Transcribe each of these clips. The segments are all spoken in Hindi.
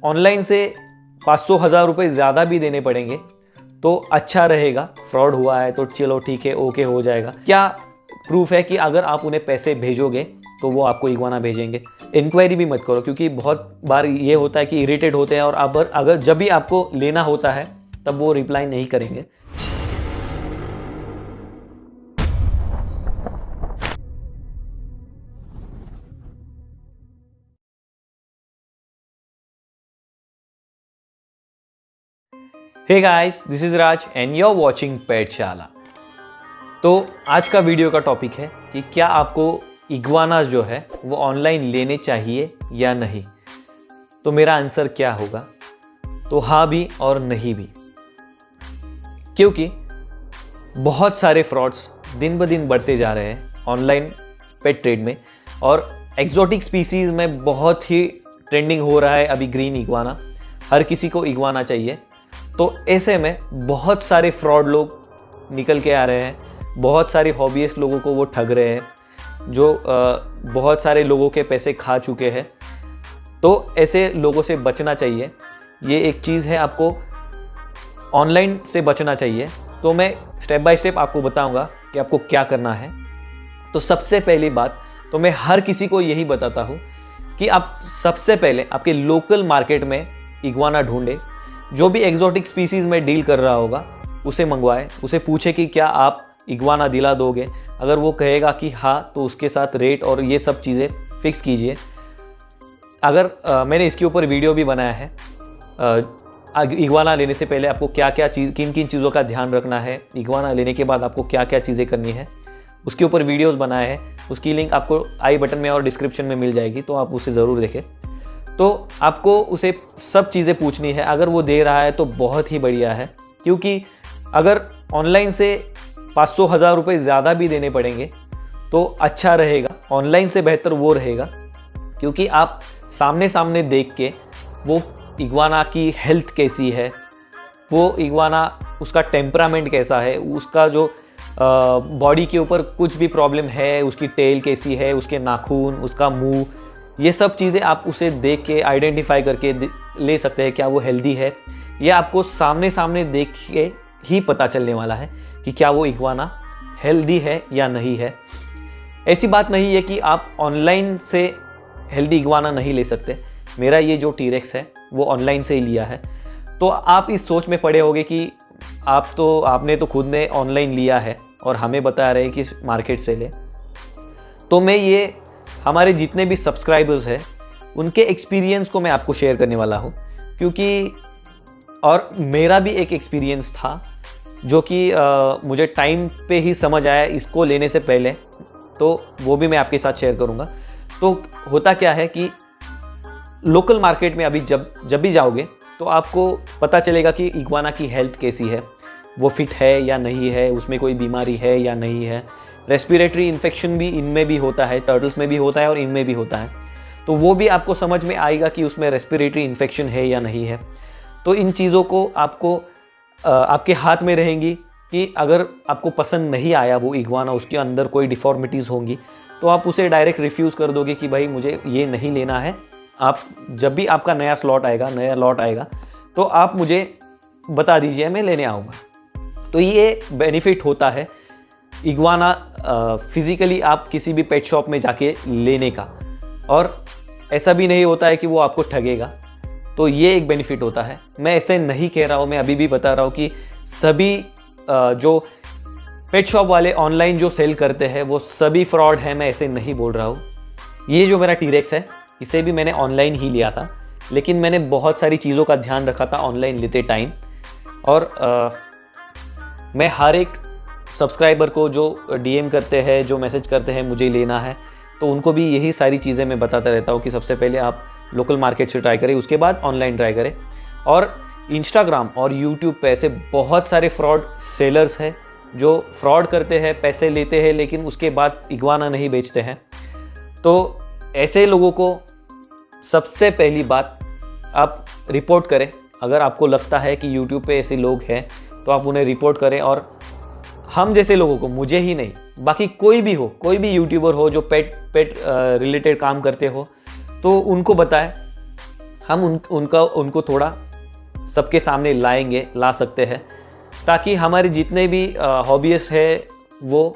ऑनलाइन से 500-1000 रुपये ज़्यादा भी देने पड़ेंगे तो अच्छा रहेगा। फ्रॉड हुआ है तो चलो ठीक है, ओके हो जाएगा। क्या प्रूफ है कि अगर आप उन्हें पैसे भेजोगे तो वो आपको इग्वाना भेजेंगे? इंक्वायरी भी मत करो, क्योंकि बहुत बार ये होता है कि इरिटेट होते हैं और अगर जब भी आपको लेना होता है तब वो रिप्लाई नहीं करेंगे। Hey guys, this is Raj and you are watching Petshala. तो आज का वीडियो का टॉपिक है कि क्या आपको इग्वाना जो है वो ऑनलाइन लेने चाहिए या नहीं। तो मेरा आंसर क्या होगा? तो हाँ भी और नहीं भी, क्योंकि बहुत सारे फ्रॉड्स दिन ब दिन बढ़ते जा रहे हैं ऑनलाइन पेट ट्रेड में, और एक्जोटिक स्पीसीज में बहुत ही ट्रेंडिंग हो रहा है अभी ग्रीन इग्वाना। हर किसी को इग्वाना चाहिए। तो ऐसे में बहुत सारे फ्रॉड लोग निकल के आ रहे हैं, बहुत सारे हॉबीइस्ट लोगों को वो ठग रहे हैं, जो बहुत सारे लोगों के पैसे खा चुके हैं। तो ऐसे लोगों से बचना चाहिए। ये एक चीज़ है, आपको ऑनलाइन से बचना चाहिए। तो मैं स्टेप बाय स्टेप आपको बताऊंगा कि आपको क्या करना है। तो सबसे पहली बात तो मैं हर किसी को यही बताता हूँ कि आप सबसे पहले आपके लोकल मार्केट में इग्वाना ढूंढे। जो भी एक्जोटिक स्पीसीज में डील कर रहा होगा उसे मंगवाए, उसे पूछे कि क्या आप इग्वाना दिला दोगे। अगर वो कहेगा कि हाँ, तो उसके साथ रेट और ये सब चीज़ें फिक्स कीजिए। अगर मैंने इसके ऊपर वीडियो भी बनाया है, इग्वाना लेने से पहले आपको क्या क्या चीज़, किन किन चीज़ों का ध्यान रखना है, इग्वाना लेने के बाद आपको क्या क्या चीज़ें करनी है, उसके ऊपर वीडियोस बनाए हैं। उसकी लिंक आपको आई बटन में और डिस्क्रिप्शन में मिल जाएगी, तो आप उसे ज़रूर देखें। तो आपको उसे सब चीज़ें पूछनी है। अगर वो दे रहा है तो बहुत ही बढ़िया है, क्योंकि अगर ऑनलाइन से 500-1000 रुपये ज़्यादा भी देने पड़ेंगे तो अच्छा रहेगा। ऑनलाइन से बेहतर वो रहेगा, क्योंकि आप सामने सामने देख के वो इग्वाना की हेल्थ कैसी है, वो इग्वाना उसका टेम्परामेंट कैसा है, उसका जो बॉडी के ऊपर कुछ भी प्रॉब्लम है, उसकी टेल कैसी है, उसके नाखून, उसका मुंह, ये सब चीज़ें आप उसे देख के आइडेंटिफाई करके ले सकते हैं क्या वो हेल्दी है। ये आपको सामने सामने देख के ही पता चलने वाला है कि क्या वो इग्वाना हेल्दी है या नहीं है। ऐसी बात नहीं है कि आप ऑनलाइन से हेल्दी इग्वाना नहीं ले सकते। मेरा ये जो टीरेक्स है वो ऑनलाइन से ही लिया है। तो आप इस सोच में पड़े होंगे कि आपने तो खुद ने ऑनलाइन लिया है और हमें बता रहे हैं कि मार्केट से ले। तो मैं ये हमारे जितने भी सब्सक्राइबर्स हैं उनके एक्सपीरियंस को मैं आपको शेयर करने वाला हूँ, क्योंकि और मेरा भी एक एक्सपीरियंस था जो कि मुझे टाइम पे ही समझ आया इसको लेने से पहले, तो वो भी मैं आपके साथ शेयर करूँगा। तो होता क्या है कि लोकल मार्केट में अभी जब भी जाओगे तो आपको पता चलेगा कि इग्वाना की हेल्थ कैसी है, वो फिट है या नहीं है, उसमें कोई बीमारी है या नहीं है। रेस्पिरेटरी इन्फेक्शन भी इनमें भी होता है, टर्टल्स में भी होता है और इनमें भी होता है। तो वो भी आपको समझ में आएगा कि उसमें रेस्पिरेटरी इन्फेक्शन है या नहीं है। तो इन चीज़ों को आपको आपके हाथ में रहेंगी कि अगर आपको पसंद नहीं आया वो इग्वाना, उसके अंदर कोई डिफॉर्मिटीज़ होंगी, तो आप उसे डायरेक्ट रिफ्यूज़ कर दोगे कि भाई मुझे ये नहीं लेना है। आप जब भी आपका नया लॉट आएगा तो आप मुझे बता दीजिए, मैं लेने आऊँगा। तो ये बेनिफिट होता है इग्वाना फिज़िकली आप किसी भी पेट शॉप में जाके लेने का, और ऐसा भी नहीं होता है कि वो आपको ठगेगा। तो ये एक बेनिफिट होता है। मैं ऐसे नहीं कह रहा हूँ, मैं अभी भी बता रहा हूँ कि सभी जो पेट शॉप वाले ऑनलाइन जो सेल करते हैं वो सभी फ्रॉड है, मैं ऐसे नहीं बोल रहा हूँ। ये जो मेरा टीरेक्स है इसे भी मैंने ऑनलाइन ही लिया था, लेकिन मैंने बहुत सारी चीज़ों का ध्यान रखा था ऑनलाइन लेते टाइम। और मैं हर एक सब्सक्राइबर को जो डीएम करते हैं, जो मैसेज करते हैं मुझे लेना है, तो उनको भी यही सारी चीज़ें मैं बताता रहता हूँ कि सबसे पहले आप लोकल मार्केट से ट्राई करें, उसके बाद ऑनलाइन ट्राई करें। और इंस्टाग्राम और यूट्यूब पे ऐसे बहुत सारे फ्रॉड सेलर्स हैं जो फ्रॉड करते हैं, पैसे लेते हैं, लेकिन उसके बाद इग्वाना नहीं बेचते हैं। तो ऐसे लोगों को सबसे पहली बात आप रिपोर्ट करें। अगर आपको लगता है कि यूट्यूब पे ऐसे लोग हैं तो आप उन्हें रिपोर्ट करें। और हम जैसे लोगों को, मुझे ही नहीं, बाकी कोई भी यूट्यूबर हो जो पेट रिलेटेड काम करते हो, तो उनको बताएं। हम उनको थोड़ा सबके सामने ला सकते हैं, ताकि हमारे जितने भी हॉबीज है वो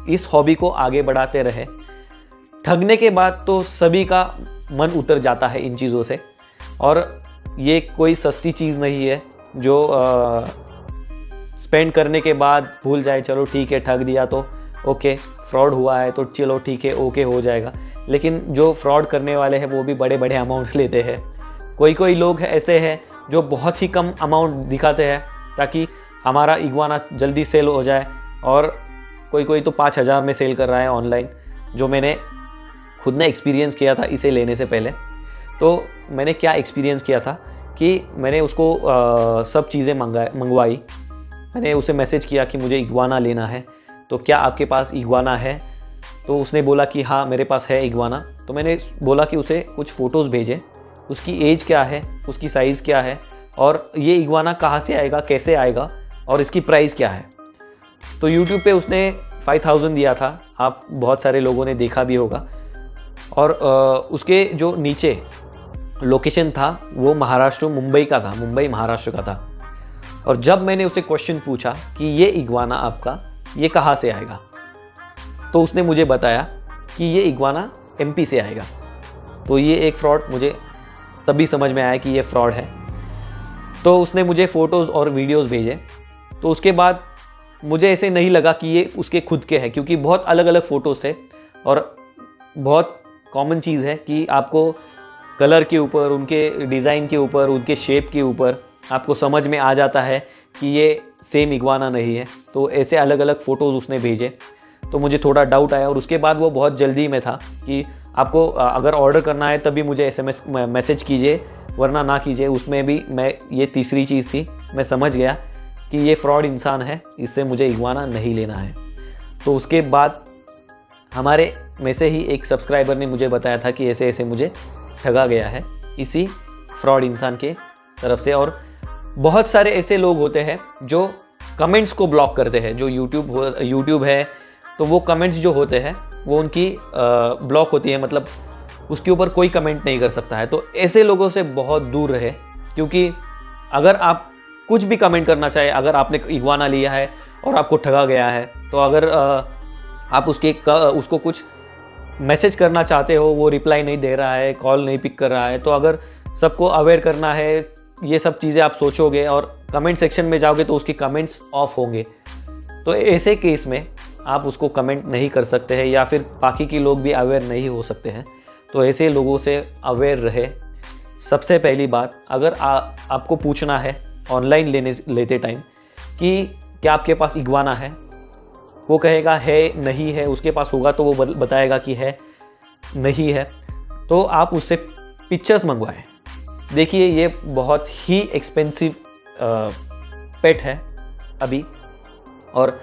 इस हॉबी को आगे बढ़ाते रहे। ठगने के बाद तो सभी का मन उतर जाता है इन चीज़ों से, और ये कोई सस्ती चीज़ नहीं है जो स्पेंड करने के बाद भूल जाए, चलो ठीक है ठग दिया तो ओके, फ्रॉड हुआ है तो चलो ठीक है ओके हो जाएगा। लेकिन जो फ्रॉड करने वाले हैं वो भी बड़े बड़े अमाउंट्स लेते हैं। कोई लोग ऐसे हैं जो बहुत ही कम अमाउंट दिखाते हैं ताकि हमारा इग्वाना जल्दी सेल हो जाए, और कोई तो 5,000 में सेल कर रहा है ऑनलाइन, जो मैंने खुद ने एक्सपीरियंस किया था इसे लेने से पहले। तो मैंने क्या एक्सपीरियंस किया था कि मैंने उसको सब चीज़ें मंगवाई। मैंने उसे मैसेज किया कि मुझे इग्वाना लेना है, तो क्या आपके पास इग्वाना है? तो उसने बोला कि हाँ मेरे पास है इग्वाना। तो मैंने बोला कि उसे कुछ फ़ोटोज़ भेजें, उसकी एज क्या है, उसकी साइज़ क्या है, और ये इग्वाना कहाँ से आएगा, कैसे आएगा, और इसकी प्राइस क्या है। तो यूट्यूब पे उसने 5,000 दिया था, आप बहुत सारे लोगों ने देखा भी होगा। और उसके जो नीचे लोकेशन था वो महाराष्ट्र, मुंबई का था, मुंबई महाराष्ट्र का था। और जब मैंने उसे क्वेश्चन पूछा कि ये इग्वाना आपका ये कहाँ से आएगा, तो उसने मुझे बताया कि ये इग्वाना एमपी से आएगा। तो ये एक फ्रॉड, मुझे तभी समझ में आया कि ये फ्रॉड है। तो उसने मुझे फ़ोटोज़ और वीडियोज़ भेजे। तो उसके बाद मुझे ऐसे नहीं लगा कि ये उसके खुद के हैं, क्योंकि बहुत अलग अलग फ़ोटोज़ थे, और बहुत कॉमन चीज़ है कि आपको कलर के ऊपर, उनके डिज़ाइन के ऊपर, उनके शेप के ऊपर आपको समझ में आ जाता है कि ये सेम इग्वाना नहीं है। तो ऐसे अलग अलग फ़ोटोज़ उसने भेजे, तो मुझे थोड़ा डाउट आया। और उसके बाद वो बहुत जल्दी में था कि आपको अगर ऑर्डर करना है तभी मुझे SMS मैसेज कीजिए, वरना ना कीजिए। उसमें भी ये तीसरी चीज़ थी, मैं समझ गया कि ये फ्रॉड इंसान है, इससे मुझे इग्वाना नहीं लेना है। तो उसके बाद हमारे में से ही एक सब्सक्राइबर ने मुझे बताया था कि ऐसे ऐसे मुझे ठगा गया है इसी फ्रॉड इंसान के तरफ से। और बहुत सारे ऐसे लोग होते हैं जो कमेंट्स को ब्लॉक करते हैं। जो यूट्यूब है तो वो कमेंट्स जो होते हैं वो उनकी ब्लॉक होती है, मतलब उसके ऊपर कोई कमेंट नहीं कर सकता है। तो ऐसे लोगों से बहुत दूर रहे, क्योंकि अगर आप कुछ भी कमेंट करना चाहे, अगर आपने इग्वाना लिया है और आपको ठगा गया है, तो अगर आप उसको कुछ मैसेज करना चाहते हो, वो रिप्लाई नहीं दे रहा है, कॉल नहीं पिक कर रहा है, तो अगर सबको अवेयर करना है, ये सब चीज़ें आप सोचोगे और कमेंट सेक्शन में जाओगे तो उसके कमेंट्स ऑफ होंगे। तो ऐसे केस में आप उसको कमेंट नहीं कर सकते हैं, या फिर बाकी के लोग भी अवेयर नहीं हो सकते हैं। तो ऐसे लोगों से अवेयर रहे। सबसे पहली बात, अगर आपको पूछना है ऑनलाइन लेते टाइम कि क्या आपके पास इग्वाना है, वो कहेगा है नहीं है, उसके पास होगा तो वो बताएगा कि है नहीं है, तो आप उससे पिक्चर्स मंगवाएं। देखिए ये बहुत ही एक्सपेंसिव पेट है अभी, और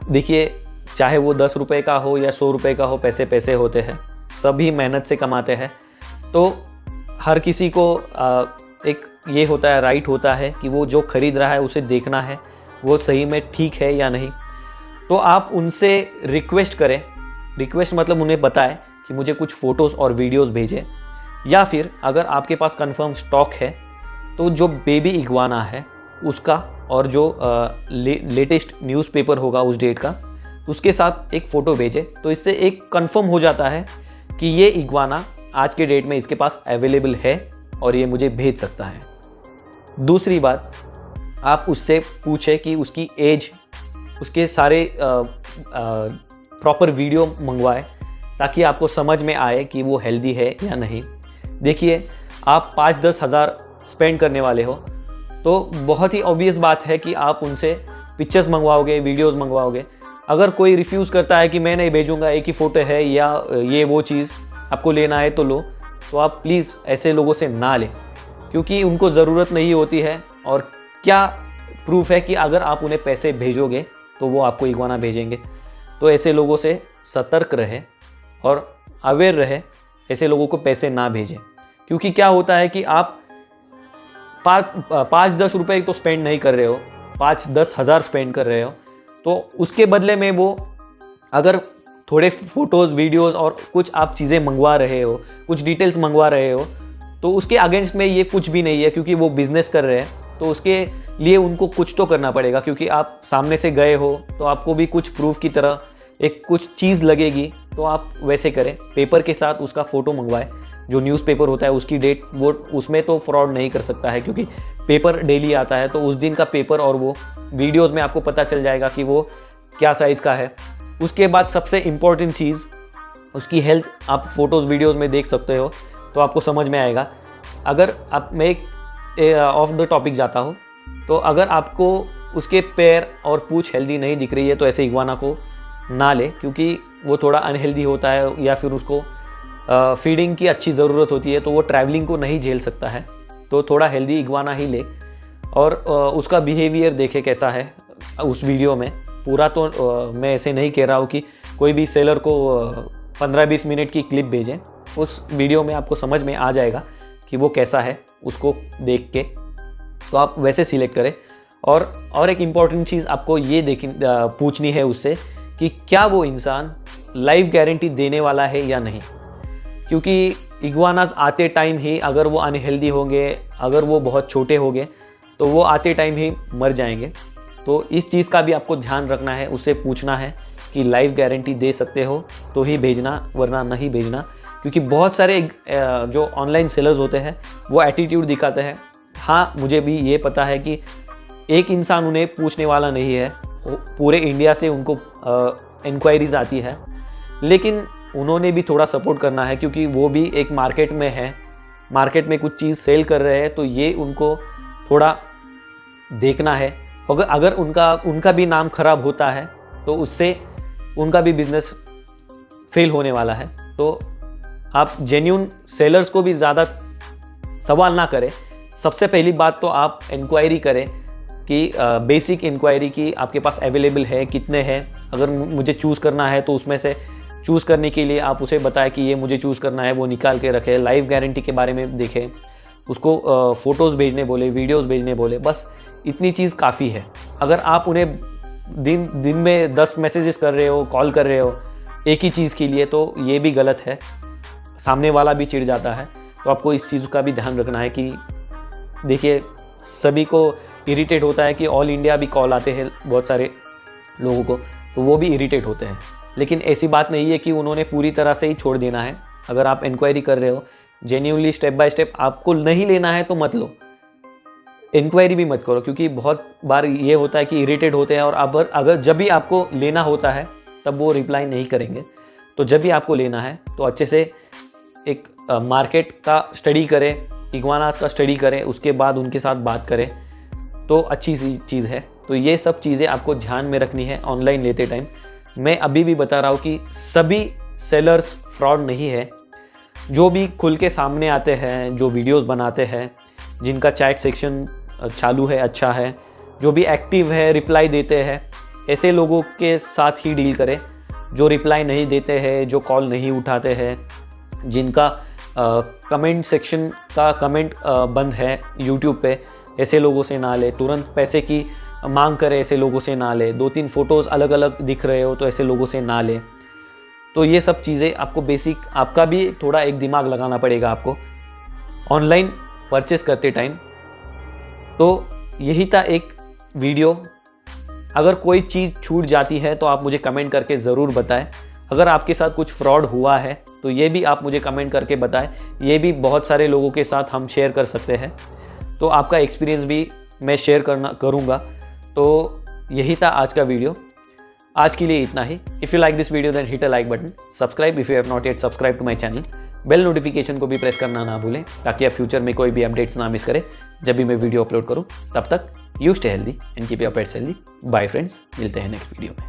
देखिए चाहे वो 10 रुपये का हो या 100 रुपये का हो, पैसे पैसे होते हैं, सभी मेहनत से कमाते हैं। तो हर किसी को एक ये होता है, राइट होता है कि वो जो खरीद रहा है उसे देखना है वो सही में ठीक है या नहीं। तो आप उनसे रिक्वेस्ट करें, रिक्वेस्ट मतलब उन्हें बताएं कि मुझे कुछ फ़ोटोज़ और वीडियोज़ भेजें, या फिर अगर आपके पास कंफर्म स्टॉक है तो जो बेबी इग्वाना है उसका, और जो लेटेस्ट न्यूज़पेपर होगा उस डेट का, उसके साथ एक फ़ोटो भेजें। तो इससे एक कंफर्म हो जाता है कि ये इग्वाना आज के डेट में इसके पास अवेलेबल है और ये मुझे भेज सकता है। दूसरी बात, आप उससे पूछें कि उसकी एज, उसके सारे प्रॉपर वीडियो मंगवाएं, ताकि आपको समझ में आए कि वो हेल्दी है या नहीं। देखिए आप 5-10 हज़ार स्पेंड करने वाले हो, तो बहुत ही ऑब्वियस बात है कि आप उनसे पिक्चर्स मंगवाओगे, वीडियोस मंगवाओगे। अगर कोई रिफ्यूज़ करता है कि मैं नहीं भेजूंगा, एक ही फ़ोटो है या ये वो चीज़ आपको लेना है तो लो, तो आप प्लीज़ ऐसे लोगों से ना लें, क्योंकि उनको ज़रूरत नहीं होती है। और क्या प्रूफ है कि अगर आप उन्हें पैसे भेजोगे तो वो आपको इग्वाना भेजेंगे। तो ऐसे लोगों से सतर्क रहे और अवेयर रहे, ऐसे लोगों को पैसे ना भेजें। क्योंकि क्या होता है कि आप 5-10 रुपये तो स्पेंड नहीं कर रहे हो, 5-10 हज़ार स्पेंड कर रहे हो, तो उसके बदले में वो अगर थोड़े फ़ोटोज़, वीडियोज़ और कुछ आप चीज़ें मंगवा रहे हो, कुछ डिटेल्स मंगवा रहे हो, तो उसके अगेंस्ट में ये कुछ भी नहीं है, क्योंकि वो बिजनेस कर रहे हैं। तो उसके लिए उनको कुछ तो करना पड़ेगा, क्योंकि आप सामने से गए हो तो आपको भी कुछ प्रूफ की तरह एक कुछ चीज़ लगेगी, तो आप वैसे करें। पेपर के साथ उसका फ़ोटो मंगवाए, जो न्यूज़पेपर होता है उसकी डेट, वो उसमें तो फ्रॉड नहीं कर सकता है, क्योंकि पेपर डेली आता है। तो उस दिन का पेपर और वो वीडियोज़ में आपको पता चल जाएगा कि वो क्या साइज़ का है। उसके बाद सबसे इम्पॉर्टेंट चीज़ उसकी हेल्थ, आप फोटोज़ वीडियोज़ में देख सकते हो तो आपको समझ में आएगा। अगर आप, मैं एक ऑफ द टॉपिक जाता हूँ, तो अगर आपको उसके पैर और पूंछ हेल्दी नहीं दिख रही है तो ऐसे इग्वाना को ना ले, क्योंकि वो थोड़ा अनहेल्दी होता है, या फिर उसको फीडिंग की अच्छी ज़रूरत होती है, तो वो ट्रैवलिंग को नहीं झेल सकता है। तो थोड़ा हेल्दी इग्वाना ही ले, और उसका बिहेवियर देखे कैसा है उस वीडियो में। पूरा तो मैं ऐसे नहीं कह रहा हूँ कि कोई भी सेलर को 15-20 मिनट की क्लिप भेजें। उस वीडियो में आपको समझ में आ जाएगा कि वो कैसा है, उसको देख के तो आप वैसे सिलेक्ट करें। और एक इम्पॉर्टेंट चीज़ आपको ये पूछनी है उससे कि क्या वो इंसान लाइफ गारंटी देने वाला है या नहीं, क्योंकि इग्वानास आते टाइम ही अगर वो अनहेल्दी होंगे, अगर वो बहुत छोटे होंगे, तो वो आते टाइम ही मर जाएंगे। तो इस चीज़ का भी आपको ध्यान रखना है, उससे पूछना है कि लाइफ गारंटी दे सकते हो तो ही भेजना, वरना नहीं भेजना। क्योंकि बहुत सारे जो ऑनलाइन सेलर्स होते हैं वो एटीट्यूड दिखाते हैं। हाँ, मुझे भी ये पता है कि एक इंसान उन्हें पूछने वाला नहीं है, पूरे इंडिया से उनको इंक्वायरीज आती है, लेकिन उन्होंने भी थोड़ा सपोर्ट करना है, क्योंकि वो भी एक मार्केट में है, मार्केट में कुछ चीज़ सेल कर रहे हैं, तो ये उनको थोड़ा देखना है। अगर उनका भी नाम खराब होता है तो उससे उनका भी बिजनेस फेल होने वाला है। तो आप जेन्युइन सेलर्स को भी ज़्यादा सवाल ना करें। सबसे पहली बात तो आप इंक्वायरी करें कि बेसिक इंक्वायरी की आपके पास अवेलेबल है, कितने हैं। अगर मुझे चूज़ करना है तो उसमें से चूज़ करने के लिए आप उसे बताएं कि ये मुझे चूज़ करना है, वो निकाल के रखें। लाइफ गारंटी के बारे में देखें, उसको फ़ोटोज़ भेजने बोले, वीडियोज़ भेजने बोले, बस इतनी चीज़ काफ़ी है। अगर आप उन्हें दिन में 10 मैसेजेस कर रहे हो, कॉल कर रहे हो एक ही चीज़ के लिए, तो ये भी गलत है, सामने वाला भी चिढ़ जाता है। तो आपको इस चीज़ का भी ध्यान रखना है कि देखिए, सभी को इरिटेट होता है कि ऑल इंडिया भी कॉल आते हैं बहुत सारे लोगों को, तो वो भी इरिटेट होते हैं। लेकिन ऐसी बात नहीं है कि उन्होंने पूरी तरह से ही छोड़ देना है। अगर आप इंक्वायरी कर रहे हो जेन्युइनली, स्टेप बाय स्टेप, आपको नहीं लेना है तो मत लो, इंक्वायरी भी मत करो, क्योंकि बहुत बार ये होता है कि इरिटेट होते हैं, और अगर जब भी आपको लेना होता है तब वो रिप्लाई नहीं करेंगे। तो जब भी आपको लेना है तो अच्छे से एक मार्केट का स्टडी करें, इग्वानास का स्टडी करें, उसके बाद उनके साथ बात करें, तो अच्छी सी चीज़ है। तो ये सब चीज़ें आपको ध्यान में रखनी है ऑनलाइन लेते टाइम। मैं अभी भी बता रहा हूँ कि सभी सेलर्स फ्रॉड नहीं है। जो भी खुल के सामने आते हैं, जो वीडियोस बनाते हैं, जिनका चैट सेक्शन चालू है, अच्छा है, जो भी एक्टिव है, रिप्लाई देते हैं, ऐसे लोगों के साथ ही डील करें। जो रिप्लाई नहीं देते हैं, जो कॉल नहीं उठाते हैं, जिनका कमेंट सेक्शन का कमेंट बंद है यूट्यूब पे, ऐसे लोगों से ना ले। तुरंत पैसे की मांग करे, ऐसे लोगों से ना ले। 2-3 फ़ोटोज़ अलग अलग दिख रहे हो तो ऐसे लोगों से ना ले। तो ये सब चीज़ें आपको बेसिक, आपका भी थोड़ा एक दिमाग लगाना पड़ेगा आपको ऑनलाइन परचेस करते टाइम। तो यही था एक वीडियो। अगर कोई चीज़ छूट जाती है तो आप मुझे कमेंट करके ज़रूर बताएं। अगर आपके साथ कुछ फ्रॉड हुआ है तो ये भी आप मुझे कमेंट करके बताएं। ये भी बहुत सारे लोगों के साथ हम शेयर कर सकते हैं, तो आपका एक्सपीरियंस भी मैं शेयर करूँगा। तो यही था आज का वीडियो। आज के लिए इतना ही। If you like this video then hit a like button, subscribe if you have not yet subscribe to my channel, bell notification को भी प्रेस करना ना भूलें, ताकि आप फ्यूचर में कोई भी अपडेट्स ना मिस करें जब भी मैं वीडियो अपलोड करूं। तब तक you stay healthy and keep your pets healthy. Bye friends, मिलते हैं नेक्स्ट वीडियो में।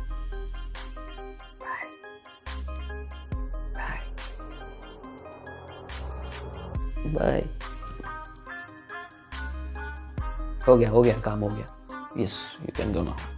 बाय। हो गया काम हो गया। Yes, you can go now.